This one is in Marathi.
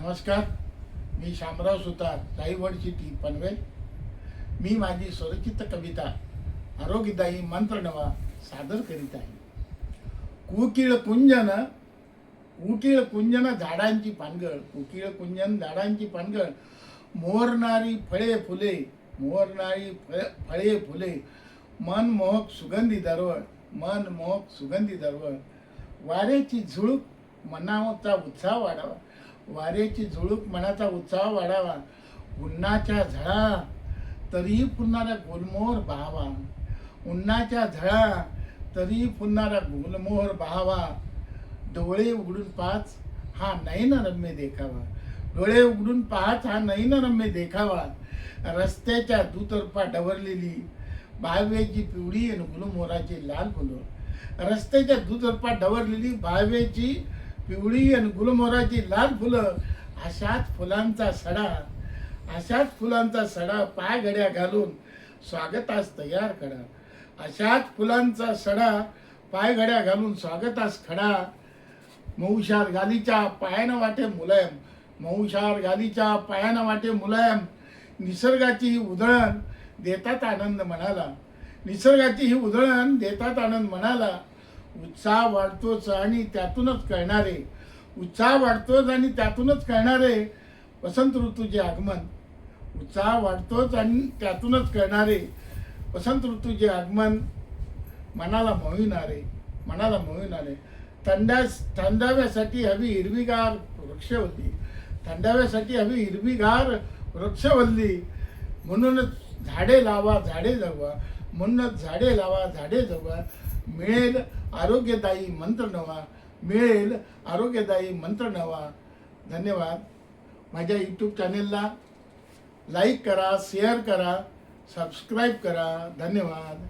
नमस्कार. मी शामराव सुतार, राईवड सिटी पनवेल. मी माझी स्वरचित कविता आरोग्यदायी मंत्र नवा सादर करीत आहे. कुकिळ कुंजन कुकिळ कुंजन झाडांची पानगळ, कुकिळ कुंजन झाडांची पानगळ, मोहरणारी फळे फुले, मोहरणारी फळे फुले, मनमोहक सुगंधी दरवळ, मनमोहक सुगंधी दरवळ, वाऱ्याची झुळूक मनाचा उत्साह वाढावा, वाऱ्याची झुळूक मनाचा उत्साह वाढावा, उन्हाच्या झळा तरीही फुलणारा गुलमोहर बहावा, उन्हाच्या झळा तरीही फुलणारा गुलमोहर बहावा, डोळे उघडून पाच हा नयनरम्य देखावा, डोळे उघडून पाच हा नयनरम्य देखावा, रस्त्याच्या दुतर्फा डवरलेली बावेची पिवळी आणि गुलमोहराची लाल फुलं, रस्त्याच्या दुतर्फा डवरलेली बावेची पिवळी आणि गुलमोहराची लाल फुलं, अशाच फुलांचा सडा, अशाच फुलांचा सडा पाय घड्या घालून स्वागतास तयार करा, अशाच फुलांचा सडा पाय घड्या घालून स्वागतास खडा, मऊशार गालीच्या पायानं वाटे मुलायम, मऊशार गालीच्या पायानं वाटे मुलायम, निसर्गाची ही उधळण देतात आनंद मनाला, निसर्गाची ही उधळण देतात आनंद मनाला, उत्साह वाढतोच आणि त्यातूनच कळणारे, उत्साह वाढतोच आणि त्यातूनच कळणारे वसंत ऋतूचे आगमन, उत्साह वाढतोच आणि त्यातूनच कळणारे वसंत ऋतूचे आगमन, मनाला मोहिणारे, मनाला मोहिणारे, थंडाव्यासाठी हवी हिरवीगार वृक्षवल्ली, थंडाव्यासाठी हवी हिरवीगार वृक्षवल्ली, म्हणूनच झाडे लावा झाडे जगवा, म्हणूनच झाडे लावा झाडे जगवा, मिळेल आरोग्यदायी मंत्र नवा, मिळेल आरोग्यदायी मंत्र नवा. धन्यवाद. माझ्या यूट्यूब चॅनेलला लाईक करा, शेअर करा, सबस्क्राईब करा. धन्यवाद.